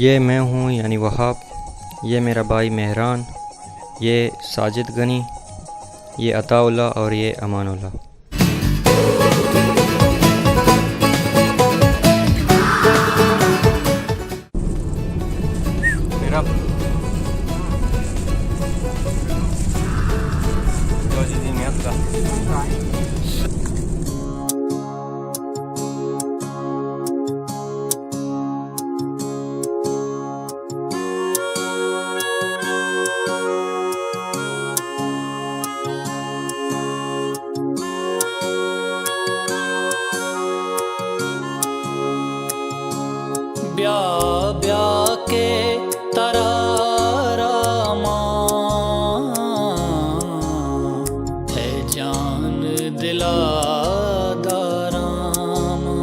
ये मैं हूँ यानी वहाब, ये मेरा भाई मेहरान, ये साजिद गनी, ये अताउल्ला और ये अमानुल्ला। ब्याह ब्याह के तरारामा है जान दिला दारामा,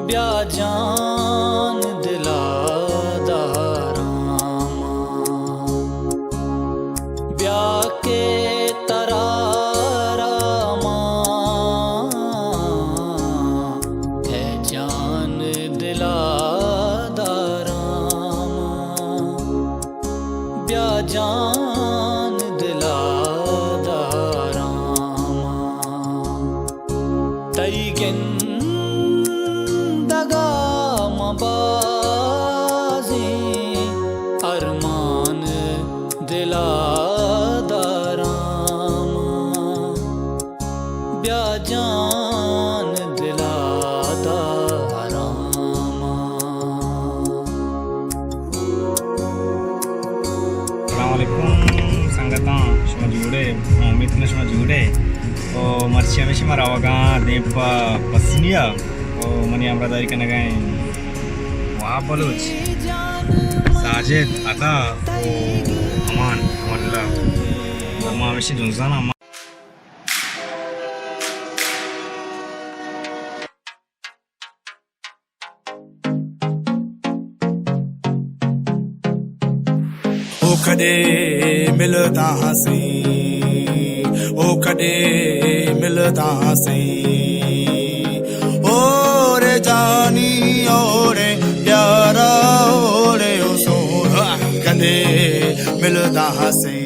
ब्याह जान दिला दारामा, ब्याह के तरारामा है जान दिला दारामा, ब्याह जान दिला दारामा, तैगिन दगा मबाजी अरमान दिला दारामा, ब्याह जान दिला दारामा। संगता शमा जुड़े मित्र शमा जुड़े ओ मर्चिया में शमा रावगा देपा पसनिया ओ मनी अमरादारी करने गए वहाँ बलूच साजिद अता ओ अमानुल्ला माँ विषय जुन्साना कदे मिलता हसी ओ कदे मिलता हसी ओ रे जानी ओ रे प्यारा ओ रे सो कदे मिलता हसी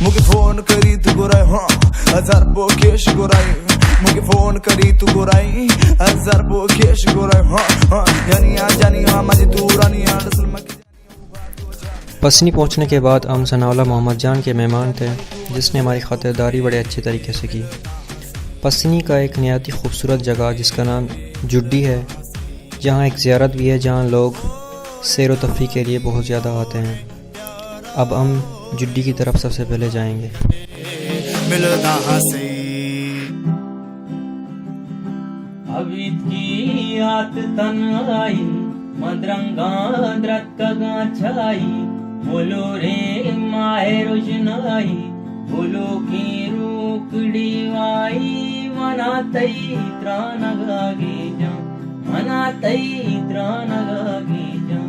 मुझे फोन करी तू गुराई हाँ हजार बोकेश गुराई मुझे फोन करी तू गुराई हजार बोकेश गुराई हाँ हाँ जानी हाँ मजी दूरानी असल मकी। पसनी पहुंचने के बाद हम सनाउल्ला मोहम्मद जान के मेहमान थे, जिसने हमारी खातिरदारी बड़े अच्छे तरीके से की। पसनी का एक नहायती खूबसूरत जगह जिसका नाम जुड्डी है, यहाँ एक ज़ियारत भी है जहाँ लोग सैर व तफरीह के लिए बहुत ज़्यादा आते हैं। अब हम जुड्डी की तरफ सबसे पहले जाएंगे। बोलो रे माहे रोशनाई, बोलो की रूकड़ी वाई, मना तई त्राण गागे जा, मना तई त्राण गागे जा।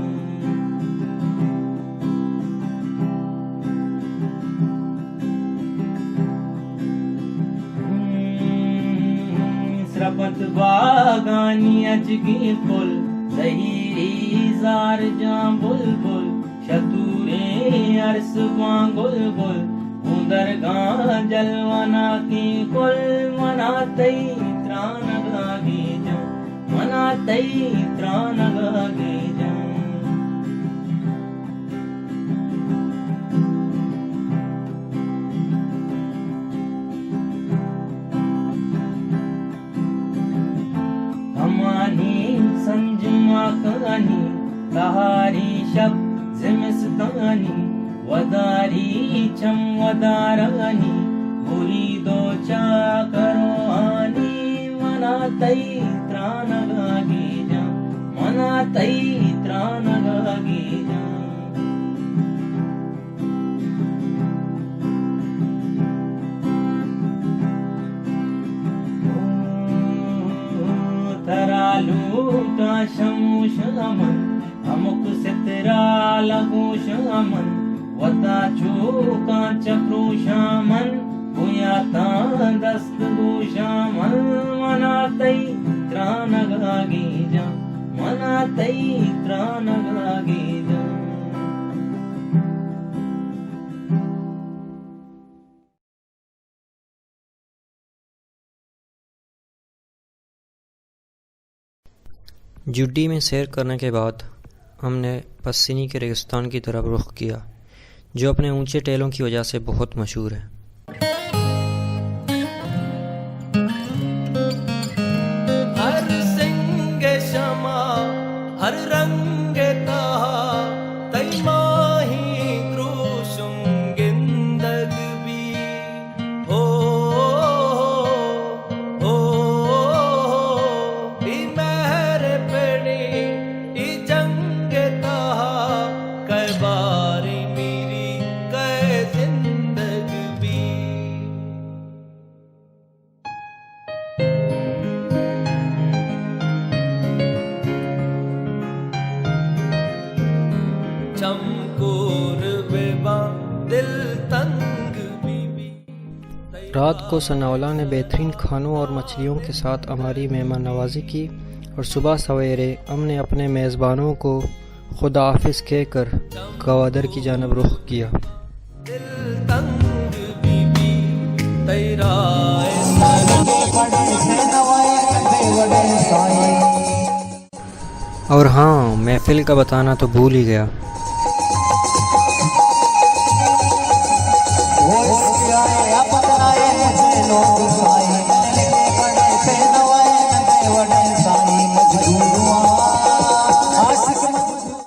सरपत बागानी अजगी फुल, सही जार जा बुलबुल, शतूरे अरस गुल गुल, उदर गां जलवाना की कुल, मना तई त्राण गागे जा, मना तई त्राण गागे जा। हमानी संजमा कहानी सहारी शब्द जिमिस्तानी, वदारी चम वदारानी, बुरी दो चा करो आनी, मना तई त्राण गागे जा, मना तई त्राण गागे जा। तरालू का शमू शमन, अमुक सितरा लगो शामन, वता चूका चक्रू शामन, हुया ता दस्त गो शामन, मना तई त्राण गागे जा, मना तई त्राण लागे जा। जुड्डी में सैर करने के बाद हमने पस्सिनी के रेगिस्तान की तरफ रुख किया, जो अपने ऊंचे टेलों की वजह से बहुत मशहूर है। हर सिंग शमा हर रंग कहा तई माही क्रूशुंगिंदग भी ओ ई महर पड़ी ई जंग कहा कै बारी मेरी कै जिंदग भी। चमकोर बेबा दिल तंग बीबी। रात को सनावला ने बेहतरीन खानों और मछलियों के साथ हमारी मेहमान नवाजी की और सुबह सवेरे हमने अपने मेज़बानों को खुदा हाफिज़ कहकर गवादर की जानब रुख किया। दिल तंग बीबी तेरा और हाँ, महफिल का बताना तो भूल ही गया। वो